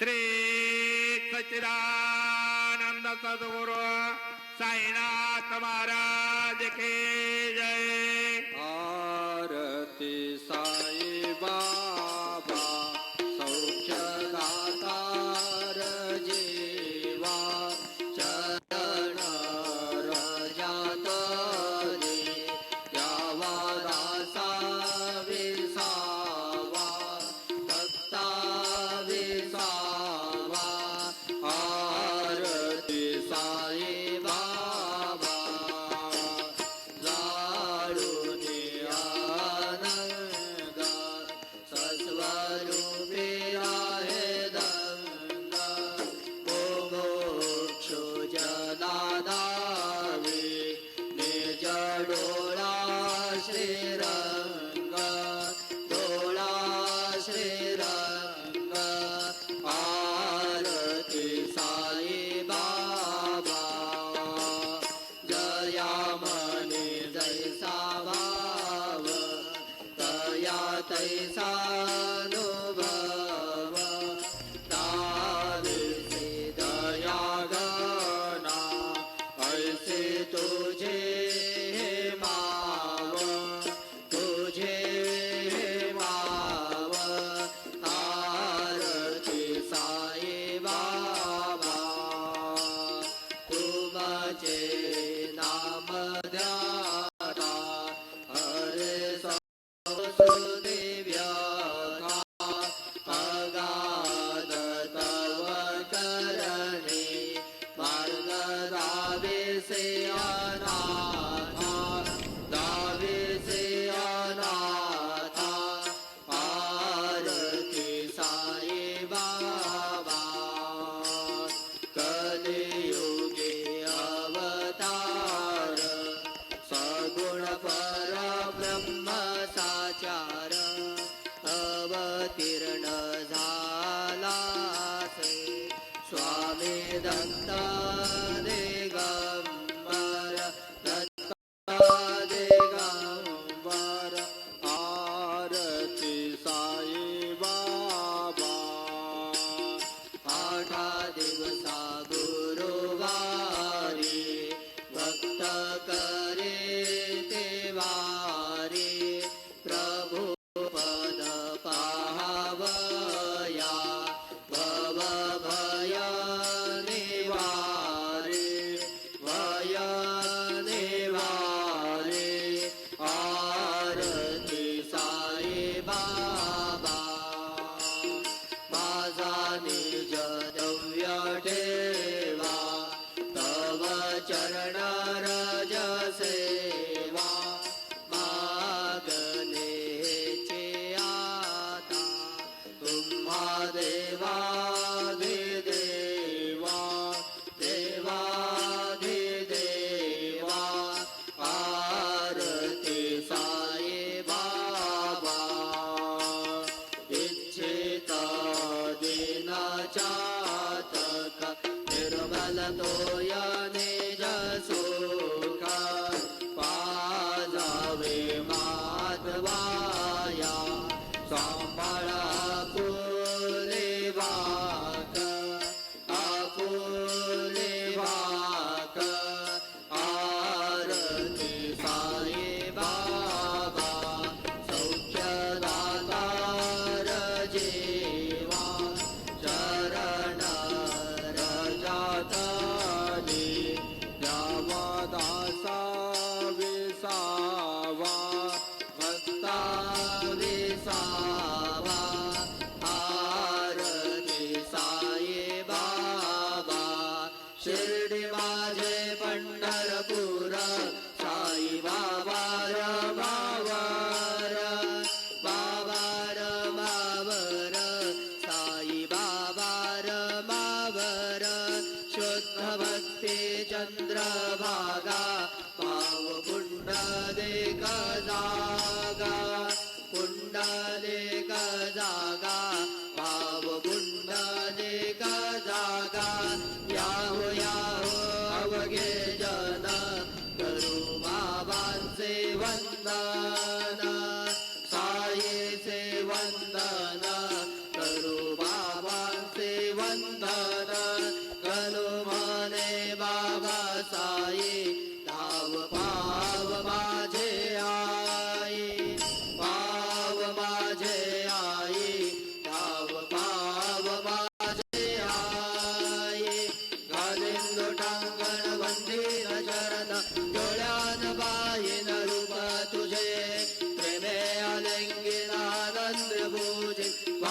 श्री सच्चिदानंद सद्गुरु साईनाथ महाराज की जय। आरती साई बाबा सौख्यदातार जीवा चरण रजात रे यावा दासा विसावा भक्ता विसावा। आरती साई बाबा जाळूनी आनंद सस्वरूपी आहे दंग मोक्षो जनादावी निज डोळा श्रीरंग डोळा श्रीरंग। आरती साई बाबा जया मनी जैसा भाव तया तैसा अनुभव ताविसी दया गणा ऐसे तुझे माव तुझे माव। आरती साई बाबा तुमचे नाम ध्याता हरे सुदेव्यथा अगाध तव करणे मार्ग दाविसे अनाथा दाविसे अनाथा। आरती साई बाबा कलियुगे अवतार सगुण परब्रह्म साचार अवतीर्ण झालासे स्वामी दत्त दिगंबर दत्त दिगंबर। आरती साई बाबा आठा दिवसा गुरुवारी भक्त करे ते वारी प्रभु पद पाहावया भव भय निवारे भय निवारे। आरती साई बाबा माझा निज द्रव्य ठेवा तव चरण रज सेवा मागणेचे आता तुम्हा देवाधिदेवा देवाधिदेवा। आरती साई बाबा इच्छित दिन चातक निर्मल तोय निज सुख पाजावे माधवाया सांभाळा आपुले वाक आपुले वाक। आरती साई बाबा सौख्यदातार जीवा चरण रजात रे यावा दासा विसावा भक्ता विसावा।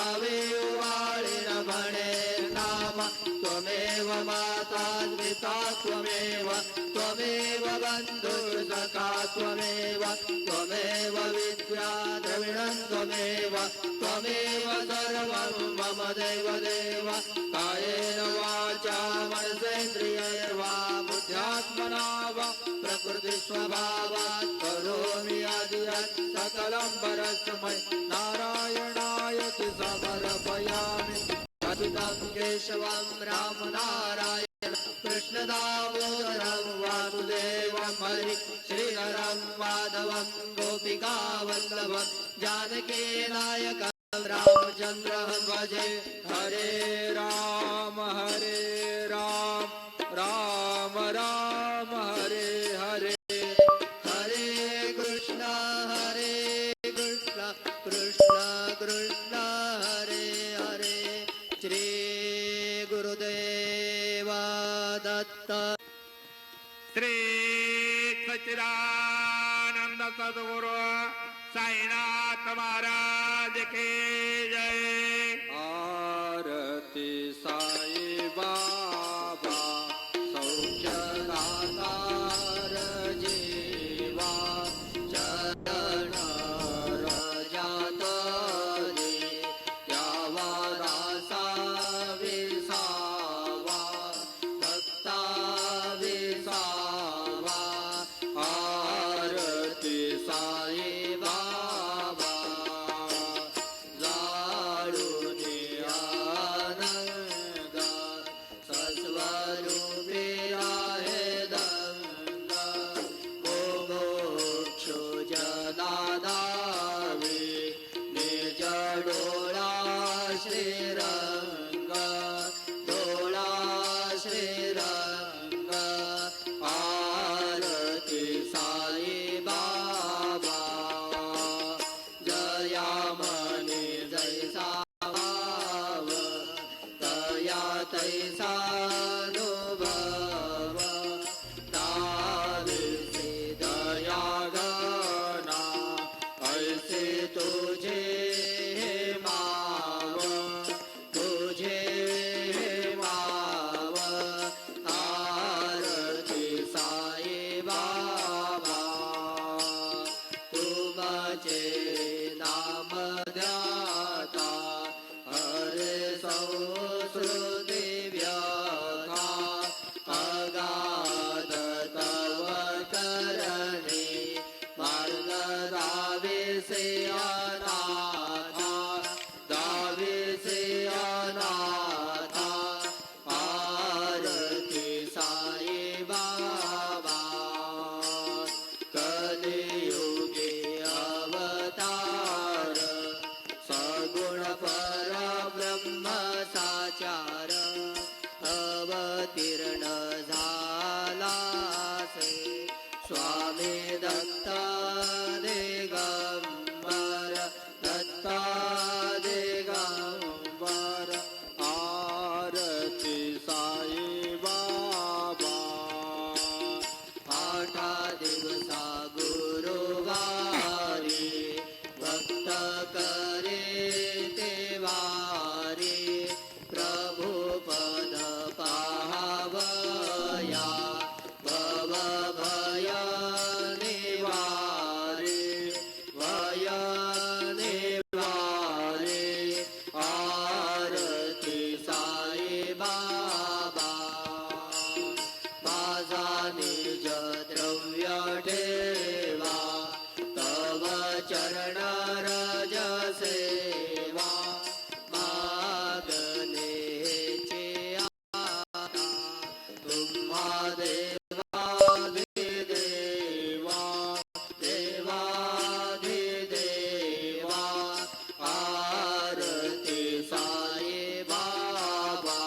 जावे वाळीन म्हणे नाम त्वमेव माता पिता त्वमेव त्वमेव बन्धुसखा त्वमेव त्वमेव विद्या द्रविणं त्वमेव त्वमेव सर्वं मम देव देव कायेन वाचा मनसेन्द्रियैर्वा बुद्ध्यात्मना वा प्रकृतिस्वभावात् करोमि यद्यत् सकलं परस्मै नारायणाय समर्पयामि अच्युतं केशवं रामनारायण कृष्णदामोदरं वासुदेवं हरि श्रीधरं माधवं गोपिकावल्लभं जानकीनायकं रामचन्द्रं भजे हरे राम राम राम हरे हरे हरे कृष्ण कृष्ण कृष्ण हरे हरे श्री गुरुदेव दत्त श्री सच्चिदानंद सद्गुरु साईनाथ महाराज की जय। आरती साई बाबा सौख्यदातार जीवा चरण रजात दे यावा दासा विसावा भक्ता विसावा आरती साई बाबा जाळूनी आनंद सस्वरूपी आहे दंग मोक्षो जदादावी निज डोळा श्रीरंग डोळा श्रीरंग आरती साई बाबा जयामणी जैसा भाव तया तैसा अनुभव दाविसे दया गणा ऐसे तुझे हे माव तुझे हे माव आरती साई बाबा तुमचे नाम ध्याता हरे संस्कृती व्यथा अगाध तव करणे मार्ग दाविसे अनाथा दाविसे अनाथा आरती साई बाबा कलियुगे अवतार सगुण परब्रह्म साचार अवतीर्ण झालासे स्वामी दत्त दिगंबर दत्त दिगंबर आरती साई बाबा आठा दिवसा गुरुवारी भक्त करे ते वारी प्रभु पद पावया भव भय निवारे भय निवारे आरती साई बाबा माझा निज द्रव्य ठेवा तव चरण रज सेवा मागणेचे आता तुम्हा देवाधिदेवा देवाधिदेवा आरती साई बाबा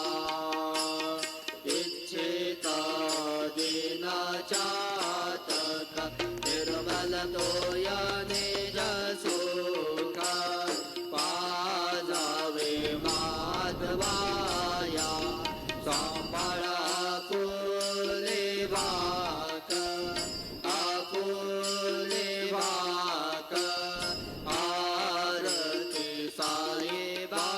इच्छित दिनाचातक निर्मल तोय निज सुख पाजावे माधवाया सांभाळा आपुले भाक आपुले भाक आरती साई बाबा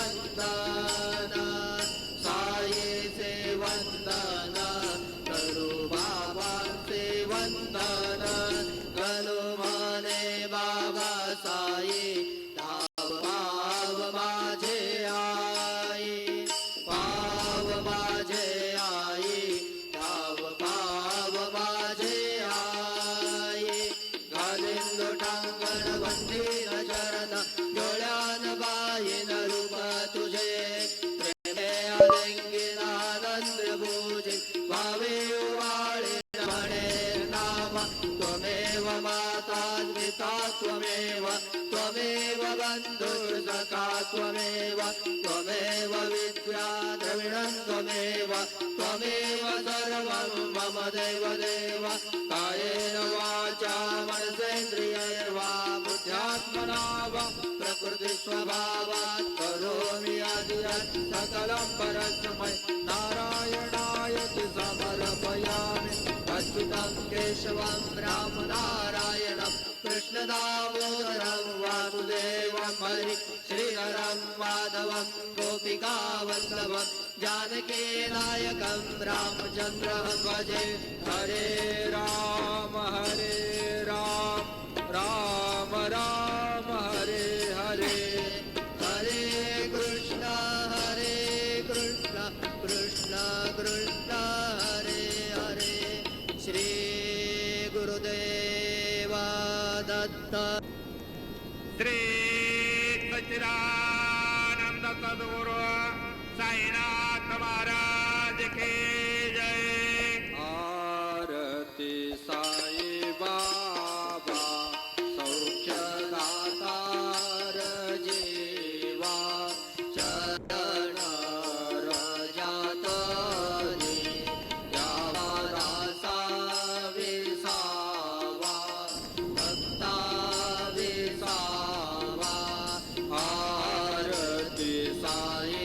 वंदन साईचे वंदन करू बाबांचे वंदन करू म्हणे बाबा साई धाव पाव माझे आई पाव माझे आई धाव पाव माझे आई घालीन लोटांगण वंदीन चरण डोळ्यान बाईन रूप तुझे प्रेमे आलिंगीन आनंद भुजे भावे उवाळे म्हणे नाम त्वमेव माता पिता त्वमेव त्वमेव बन्धुर्सखा त्वमेव त्वमेव विद्या द्रविणं त्वमेव त्वमेव सर्वं मम देव देव कायेन वाचा मनसेन्द्रियैर्वा बुद्ध्यात्मना वा प्रकृतिस्वभावात् करोमि यद्यत् सकलं परस्मै नारायणाय ति समर्पयामि अच्युतं केशवं रामनारायणं कृष्णदामोदरं वासुदेवं हरि श्रीहरं माधवं गोपिकावल्लभं जानकीनायकं रामचन्द्रं भजे हरे राम राम राम हरे हरे हरे कृष्ण कृष्ण कृष्ण हरे हरे श्री गुरुदेव दत्त श्री सच्चिदानंद सद्गुरु साईनाथ महाराज की जय। आरती साई बाबा सौख्यदातार जीवा चरण रजातनी यावा रासा विसावा भक्ता विसावा आरती साई